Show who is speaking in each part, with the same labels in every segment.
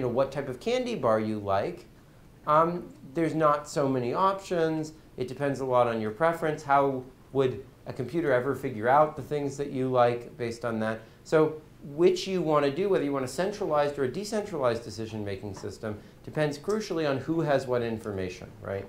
Speaker 1: what type of candy bar you like, there's not so many options. It depends a lot on your preference. How would a computer ever figure out the things that you like based on that? So which you want to do, whether you want a centralized or a decentralized decision-making system, depends crucially on who has what information, right?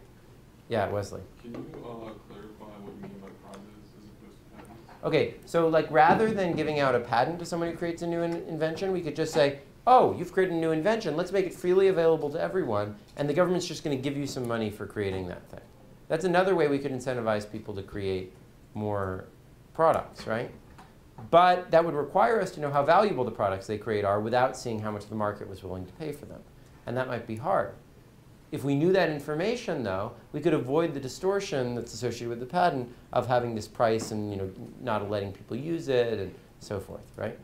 Speaker 1: Yeah, Wesley.
Speaker 2: Can you clarify what you mean by prizes as opposed to patents?
Speaker 1: OK, so like rather than giving out a patent to someone who creates a new invention, we could just say, oh, you've created a new invention. Let's make it freely available to everyone. And the government's just going to give you some money for creating that thing. That's another way we could incentivize people to create more products, right? But that would require us to know how valuable the products they create are without seeing how much the market was willing to pay for them. And that might be hard. If we knew that information, though, we could avoid the distortion that's associated with the patent of having this price and not letting people use it and so forth, right?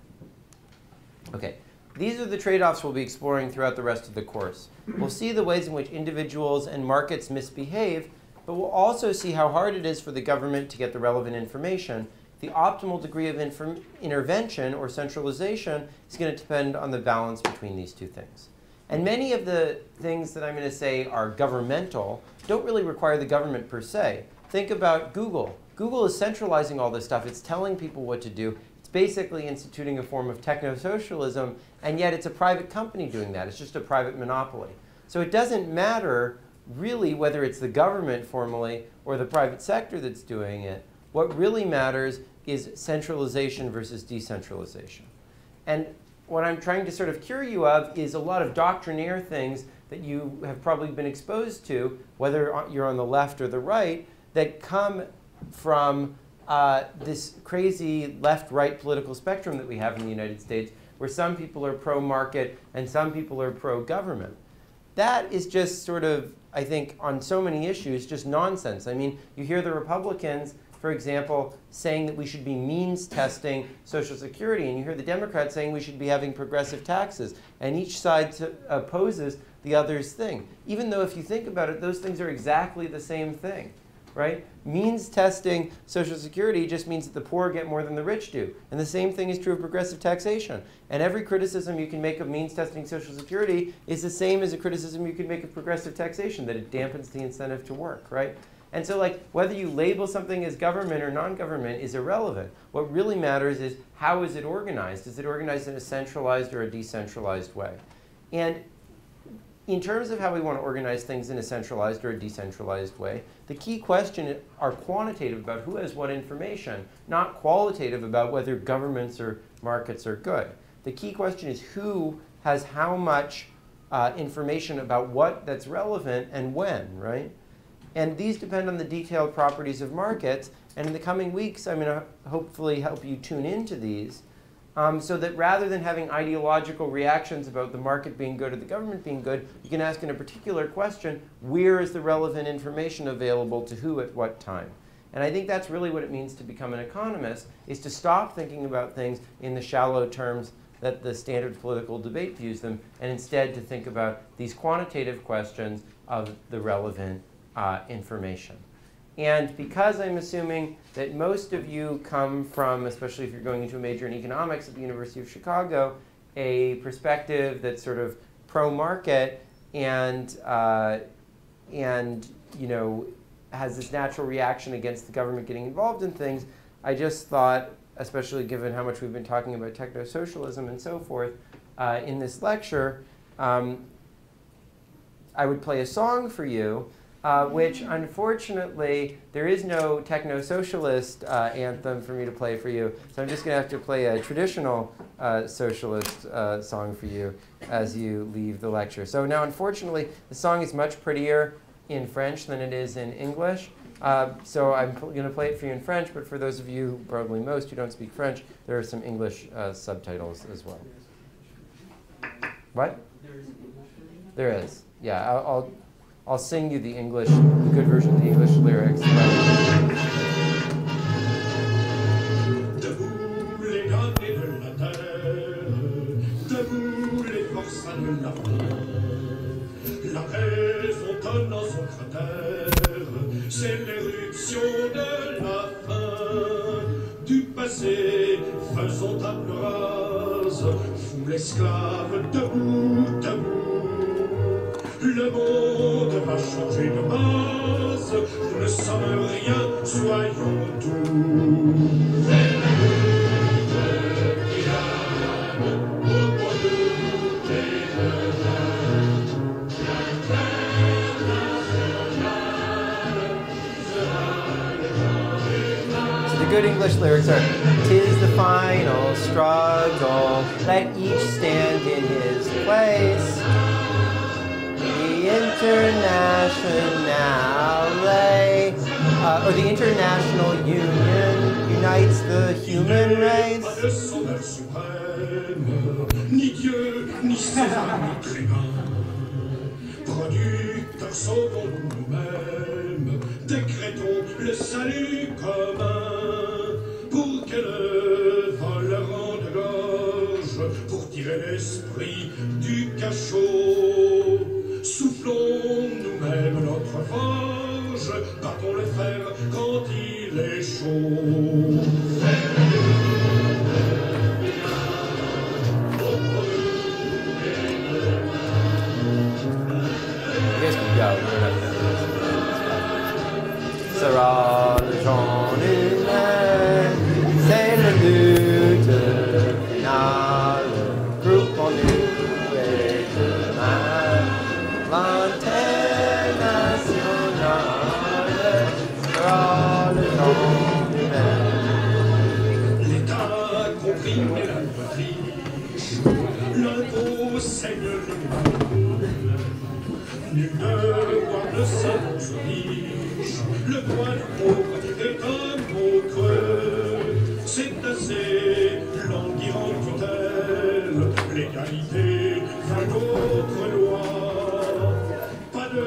Speaker 1: OK. These are the trade-offs we'll be exploring throughout the rest of the course. We'll see the ways in which individuals and markets misbehave, but we'll also see how hard it is for the government to get the relevant information. The optimal degree of intervention or centralization is going to depend on the balance between these two things. And many of the things that I'm going to say are governmental don't really require the government per se. Think about Google. Google is centralizing all this stuff. It's telling people what to do. It's basically instituting a form of techno-socialism, and yet it's a private company doing that. It's just a private monopoly. So it doesn't matter really whether it's the government formally or the private sector that's doing it. What really matters is centralization versus decentralization. And what I'm trying to sort of cure you of is a lot of doctrinaire things that you have probably been exposed to, whether you're on the left or the right, that come from this crazy left-right political spectrum that we have in the United States, where some people are pro-market and some people are pro-government. That is just sort of, I think, on so many issues, just nonsense. I mean, you hear the Republicans, for example, saying that we should be means testing Social Security, and you hear the Democrats saying we should be having progressive taxes, and each side opposes the other's thing. Even though if you think about it, those things are exactly the same thing, right? Means testing Social Security just means that the poor get more than the rich do. And the same thing is true of progressive taxation. And every criticism you can make of means testing Social Security is the same as a criticism you can make of progressive taxation, that it dampens the incentive to work, right? And so like whether you label something as government or non-government is irrelevant. What really matters is how is it organized? Is it organized in a centralized or a decentralized way? And in terms of how we want to organize things in a centralized or a decentralized way, the key question are quantitative about who has what information, not qualitative about whether governments or markets are good. The key question is who has how much information about what that's relevant and when, right? And these depend on the detailed properties of markets. And in the coming weeks, I'm going to hopefully help you tune into these so that rather than having ideological reactions about the market being good or the government being good, you can ask in a particular question, where is the relevant information available to who at what time? And I think that's really what it means to become an economist, is to stop thinking about things in the shallow terms that the standard political debate views them, and instead to think about these quantitative questions of the relevant information. And because I'm assuming that most of you come from, especially if you're going into a major in economics at the University of Chicago, a perspective that's sort of pro-market and has this natural reaction against the government getting involved in things, I just thought, especially given how much we've been talking about techno-socialism and so forth in this lecture, I would play a song for you, which unfortunately, there is no techno-socialist anthem for me to play for you. So I'm just going to have to play a traditional socialist song for you as you leave the lecture. So now, unfortunately, the song is much prettier in French than it is in English. So I'm going to play it for you in French, but for those of you, probably most, who don't speak French, there are some English subtitles as well. What? There is. Yeah, I'll sing you the English, the good version of the English lyrics.
Speaker 3: Debout les damnés de la terre, debout les forçats de l'avenir. La raison tonne dans son cratère, c'est l'éruption de la fin. Du passé, faisons table rase, tous l'esclave debout, debout. Le monde va changer de base, nous ne sommes rien, soyons doux.
Speaker 1: Good English lyrics are, "'Tis the final struggle, let each stand in his place. The internationale, or the international union unites the human race."
Speaker 3: Pas de sauveur suprême, ni Dieu, ni César, ni Trémin. Producteurs, sauvons-nous nous-mêmes, décrétons le salut commun. Pour que le voleur rende gorge, pour tirer l'esprit du cachot. Soufflons nous-mêmes notre forge, battons le fer quand il est chaud.
Speaker 1: Sera le genre humain, c'est le but final, groupe en nous et demain, l'international sera le genre humain.
Speaker 3: L'État comprime la triche, l'impôt saigne le monde. Nul devoir ne s'annonce riche, le droit du pauvre est un mot creux. C'est assez languir en tutelle, l'égalité veut d'autres lois. Pas de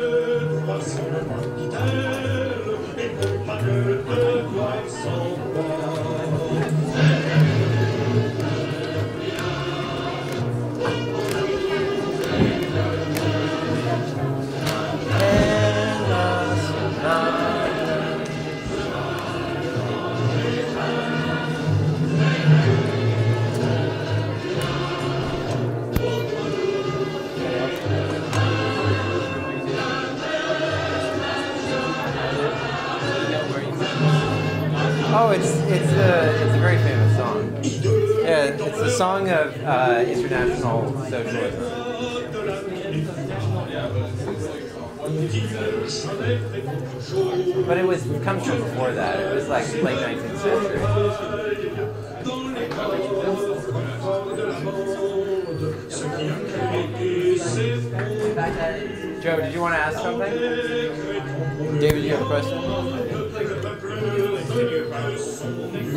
Speaker 3: droit sans loi, dit-elle, et non pas de devoir sans droit.
Speaker 1: Oh, it's a very famous song. Yeah, it's the song of international socialism. But it comes from before that. It was like late 19th century. Joe, did you want to ask something? David, do you have a question?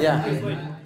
Speaker 1: Yeah.